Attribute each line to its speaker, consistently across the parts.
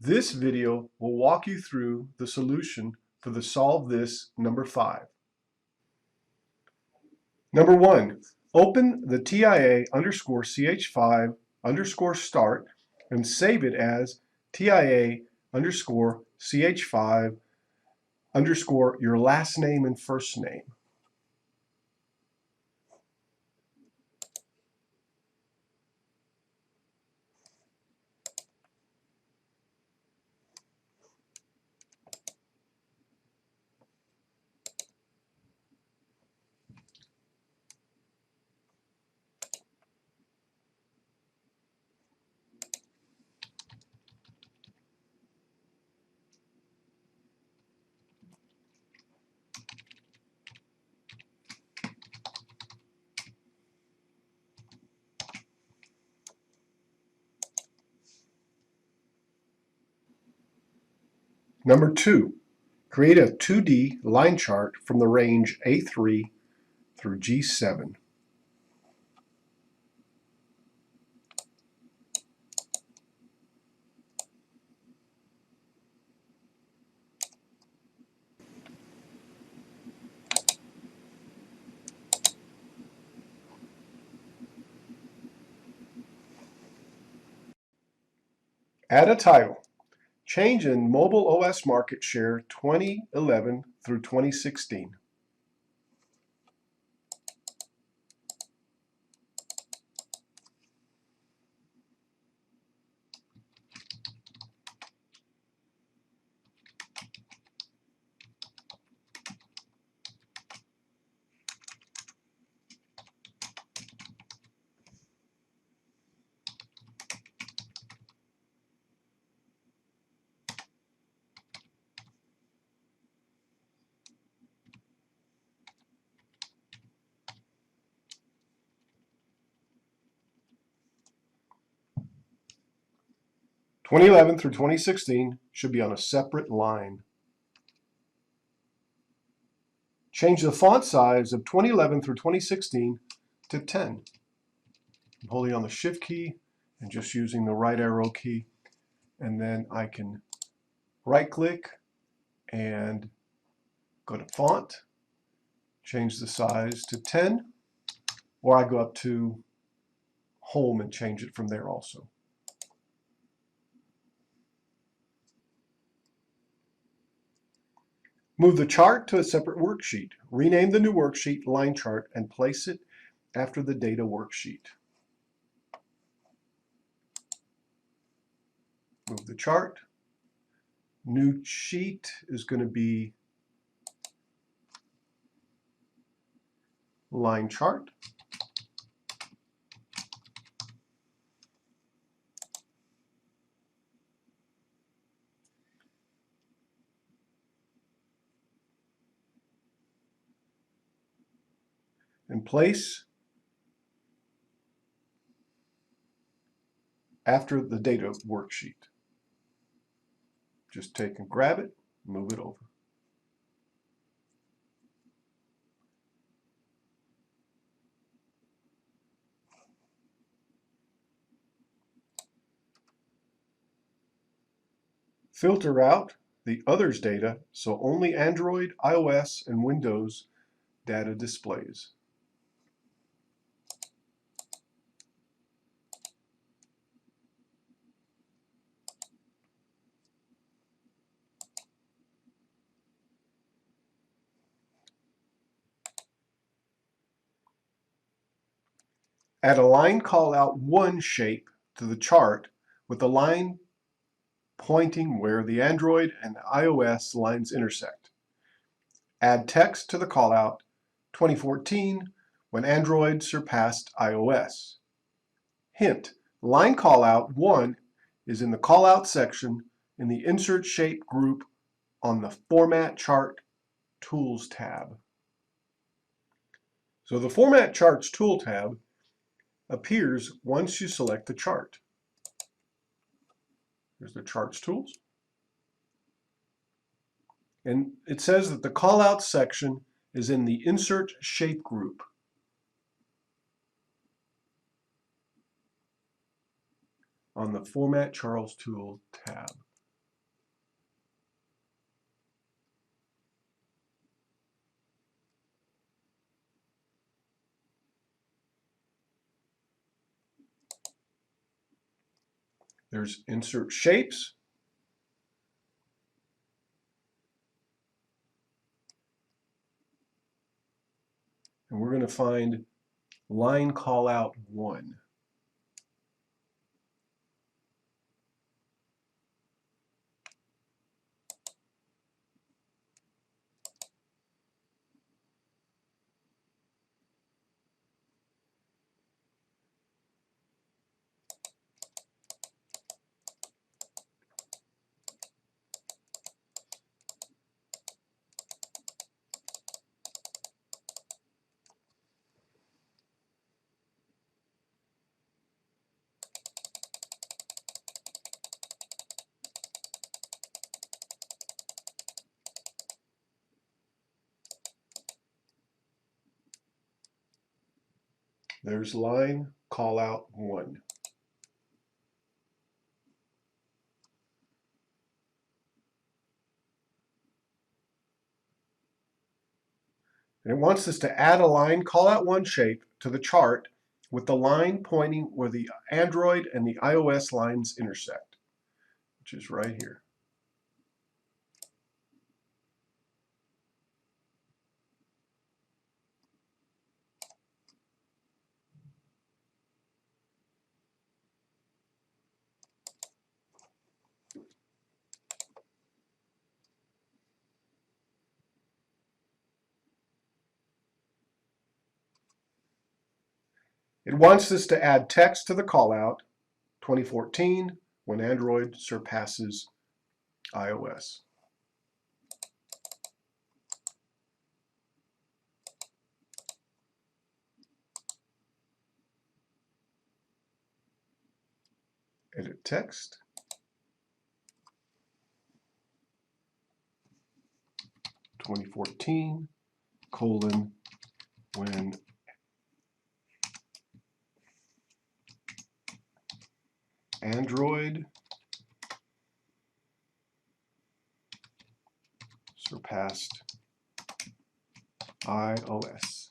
Speaker 1: This video will walk you through the solution for the Solve This number 5. Number 1, open the TIA_CH5_start and save it as TIA_CH5_ your last name and first name. Number 2, create a 2D line chart from the range A3 through G7. Add a title. Change in mobile OS market share 2011 through 2016. (2011 through 2016) should be on a separate line. Change the font size of 2011 through 2016 to 10. I'm holding on the Shift key and just using the right arrow key, and then I can right-click and go to Font, change the size to 10, or I go up to Home and change it from there also. Move the chart to a separate worksheet. Rename the new worksheet Line Chart and place it after the Data worksheet. Move the chart. New sheet is going to be Line Chart. And place after the Data worksheet. Just take and grab it, move it over. Filter out the others data so only Android, iOS, and Windows data displays. Add a line callout 1 shape to the chart with the line pointing where the Android and iOS lines intersect. Add text to the callout 2014 when Android surpassed iOS. Hint, line callout 1 is in the callout section in the Insert Shape group on the Format Chart Tools tab. So the Format Charts Tool tab appears once you select the chart. There's the Charts tools. And it says that the callout section is in the Insert Shape group. On the Format Charts Tool tab. There's insert shapes. And we're going to find line callout 1. There's line callout 1. And it wants us to add a line callout 1 shape to the chart with the line pointing where the Android and the iOS lines intersect, which is right here. It wants us to add text to the callout 2014 when Android surpasses iOS. Edit text. (2014) when Android surpassed iOS.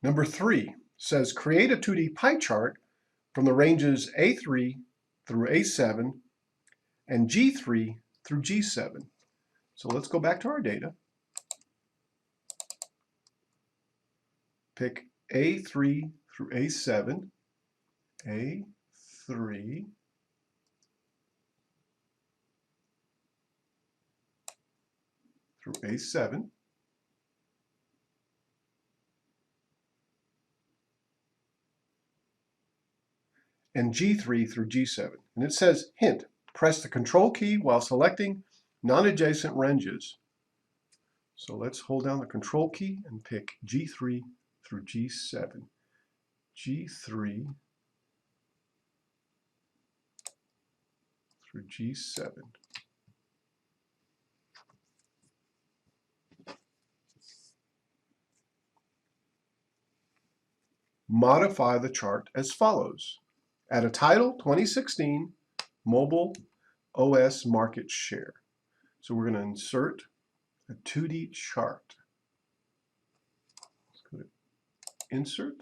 Speaker 1: Number 3 says create a 2D pie chart from the ranges A3 through A7 and G3 through G7. So let's go back to our data. Pick A3 through A7, A3 through A7, and G3 through G7. And it says, hint, press the Control key while selecting non-adjacent ranges. So let's hold down the Control key and pick G3 through G7. G3 through G7. Modify the chart as follows. Add a title, 2016, Mobile OS Market Share. So we're going to insert a 2D chart. Let's go to Insert.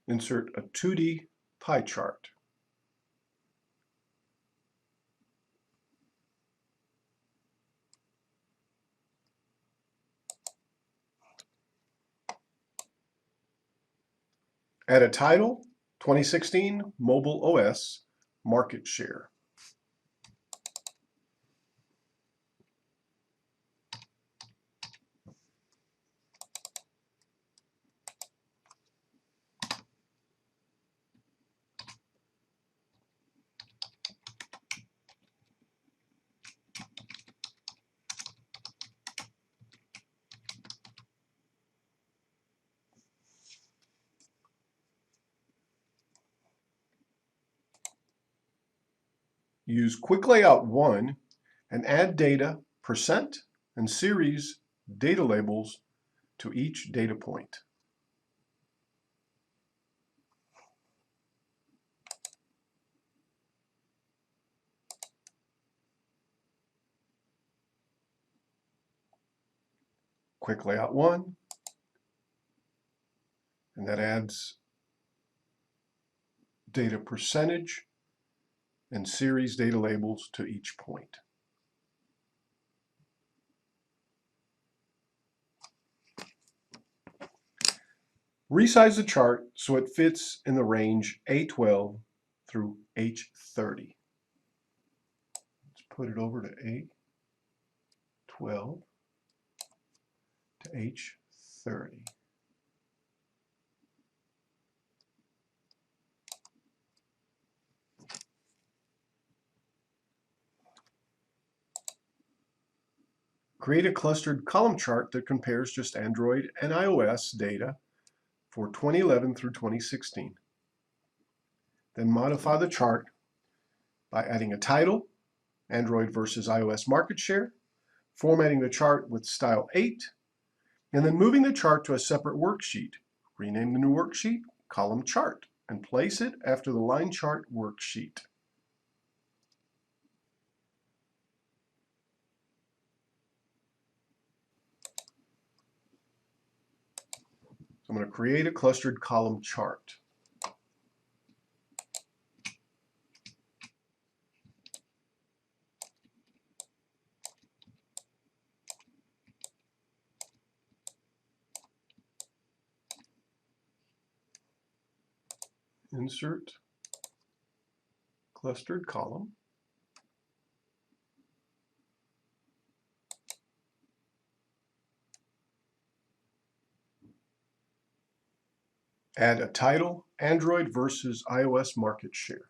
Speaker 1: Insert a 2D pie chart. Add a title, 2016 Mobile OS Market Share. use Quick Layout 1 and add data, percent, and series data labels to each data point. Quick Layout 1, and that adds data percentage and series data labels to each point. Resize the chart so it fits in the range A12 through H30. Let's put it over to A12 to H30. Create a clustered column chart that compares just Android and iOS data for 2011 through 2016. Then modify the chart by adding a title, Android versus iOS market share, formatting the chart with style 8, and then moving the chart to a separate worksheet. Rename the new worksheet Column Chart and place it after the line chart worksheet. So I'm going to create a clustered column chart. Insert clustered column. Add a title, Android versus iOS market share.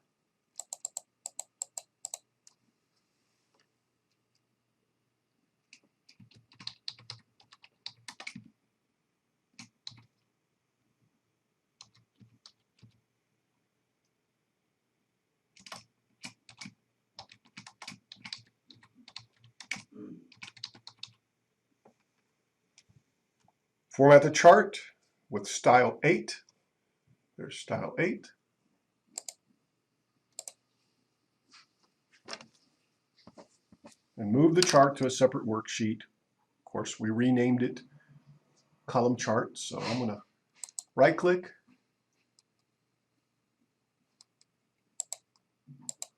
Speaker 1: Format the chart with style 8. There's style 8. And move the chart to a separate worksheet. Of course, we renamed it column chart, so I'm going to right-click.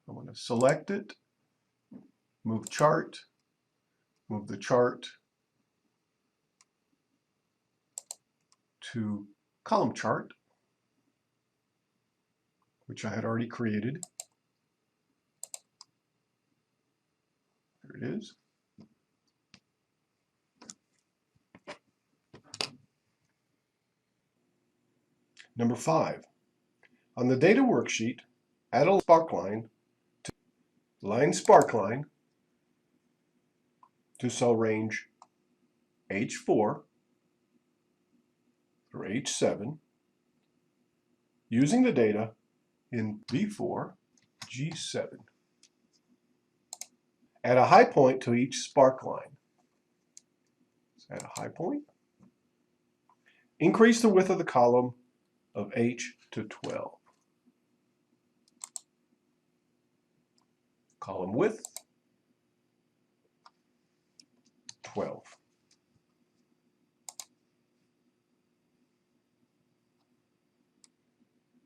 Speaker 1: I'm going to select it, move chart, move the chart to column chart, which I had already created. There it is. Number 5. On the data worksheet, add a sparkline to sparkline to cell range H4 through H7 using the data in B4, G7. Add a high point to each sparkline. Let's add a high point. Increase the width of the column of H to 12. Column width, 12.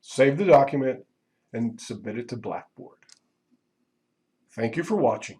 Speaker 1: Save the document and submit it to Blackboard. Thank you for watching.